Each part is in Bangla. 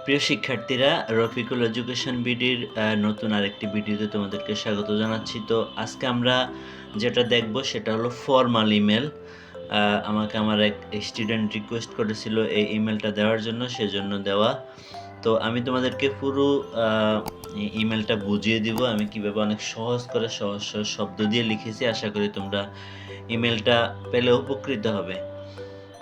প্রিয় শিক্ষার্থীরা, রফিকুল এডুকেশন বিডির নতুন আরেকটি ভিডিওতে তোমাদেরকে স্বাগত জানাচ্ছি। তো আজকে আমরা যেটা দেখব সেটা হলো ফর্মাল ইমেল। আমাকে আমার এক স্টুডেন্ট রিকোয়েস্ট করেছিল এই ইমেলটা দেওয়ার জন্য, সেজন্য দেওয়া। তো আমি তোমাদেরকে পুরো ইমেলটা বুঝিয়ে দিব আমি কিভাবে অনেক সহজ করে সহজ সহজ শব্দ দিয়ে লিখেছি। আশা করি তোমরা ইমেলটা পেলে উপকৃত হবে।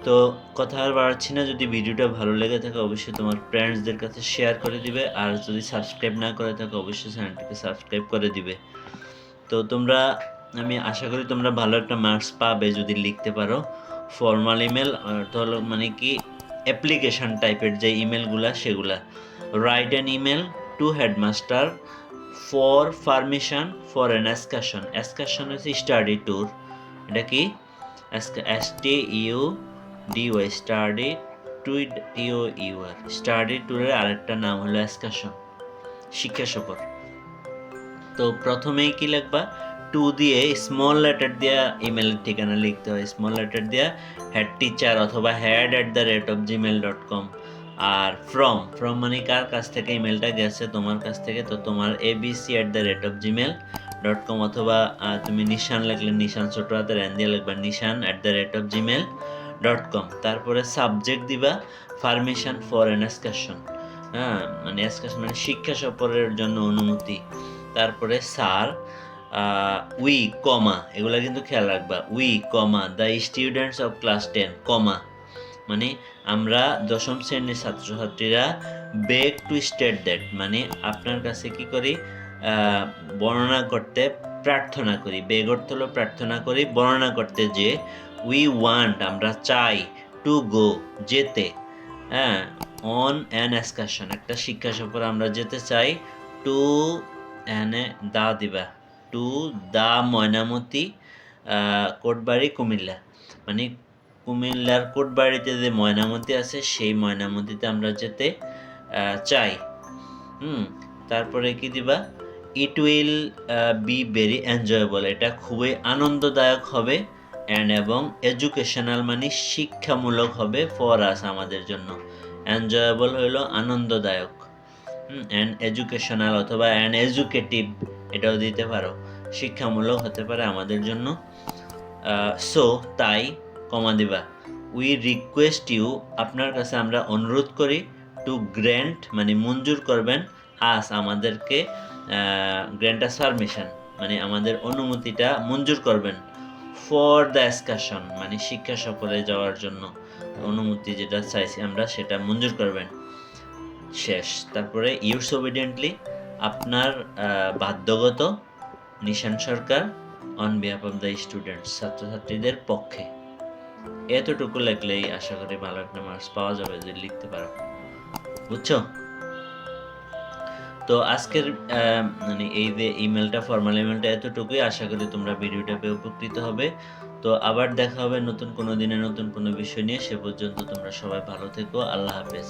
তো কথা আর বাড়াচ্ছি না, যদি ভিডিওটা ভালো লেগে থাকে অবশ্যই তোমার ফ্রেন্ডসদের কাছে শেয়ার করে দিবে, আর যদি সাবস্ক্রাইব না করে থাকো অবশ্যই চ্যানেলটিকে সাবস্ক্রাইব করে দিবে। তো আমি আশা করি তোমরা ভালো একটা মার্কস পাবে যদি লিখতে পারো। ফর্মাল ইমেল হলো মানে কি অ্যাপ্লিকেশন টাইপের যে ইমেলগুলা সেগুলা। Write an email to headmaster for permission for an excursion. Excursion হচ্ছে স্টাডি ট্যুর। এটা কি STUDY স্টাডি TOUR। স্টাডি ট্যুরের আরেকটা নাম হলো এক্সকারশন, শিক্ষা সফর। তো প্রথমেই কি লিখবা, টু দিয়ে স্মল লেটার দিয়া ইমেলের ঠিকানা লিখতে হয়। স্মল লেটার দিয়া হেড টিচার অথবা head@gmail.com। আর ফ্রম মানে কার কাছ থেকে ইমেলটা গেছে, তোমার কাছ থেকে। তো তোমার abc@gmail.com অথবা তুমি নিশান লিখলে নিশান ছোট হাতের এন দিয়ে লিখবা nishan@gmail.com। তারপরে সাবজেক্ট দিবা পারমিশন ফর অ্যান এক্সকারশন। মানে এক্সকারশন মানে শিক্ষা সফরের জন্য অনুমতি। তারপরে স্যার উই কমা, এগুলা কিন্তু খেয়াল রাখবা। We comma the students of class 10 কমা মানে আমরা দশম শ্রেণীর ছাত্রছাত্রীরা বেগ টু স্টেট দ্যাট মানে আপনার কাছে কি করি, বর্ণনা করতে প্রার্থনা করি। বেগ অর্থ হলো প্রার্থনা করি, বর্ণনা করতে যে উই ওয়ান্ট আমরা চাই, টু গো যেতে, অন অ্যান এক্সকারশন একটা শিক্ষা সফর আমরা যেতে চাই, টু এনে দা দিবা টু দা ময়নামতি কোটবাড়ি কুমিল্লা মানে কুমিল্লার কোটবাড়িতে যে ময়নামতি আছে সেই ময়নামতিতে আমরা যেতে চাই। তারপরে কি দিবা, it will be very enjoyable এটা খুবই আনন্দদায়ক হবে, এবং এডুকেশনাল মানে শিক্ষামূলক হবে, ফর আস আমাদের জন্য। এনজয়েবল হইল আনন্দদায়ক, অ্যান্ড এডুকেশনাল অথবা অ্যান্ড এডুকেটিভ এটাও দিতে পারো, শিক্ষামূলক হতে পারে আমাদের জন্য। সো তাই কমা দিবা, উই রিকোয়েস্ট ইউ আপনার কাছে আমরা অনুরোধ করি, টু গ্র্যান্ট মানে মঞ্জুর করবেন, আস আমাদেরকে, গ্র্যান্ট আস পারমিশন মানে আমাদের অনুমতিটা মঞ্জুর করবেন, ফর দ্য এক্সকারশন মানে শিক্ষা সফরে যাওয়ার জন্য অনুমতি যেটা চাইছি আমরা সেটা মঞ্জুর করবেন। শেষ। তারপরে ইউরস ওবিডিয়েন্টলি আপনার বাধ্যগত, Nishan Sarkar, on behalf of the students ছাত্রছাত্রীদের পক্ষে। এতটুকু লিখলেই আশা করি ভালো একটা মার্কস পাওয়া যাবে যদি লিখতে পারো। বুঝছো? তো আজকের মানে এই যে ইমেলটা, ফর্মাল ইমেলটা এতটুকুই। আশা করি তোমরা ভিডিওটা পেয়ে উপকৃত হবে। তো আবার দেখা হবে নতুন কোনো দিনে নতুন কোনো বিষয় নিয়ে। সে পর্যন্ত তোমরা সবাই ভালো থেকো। আল্লাহ হাফেজ।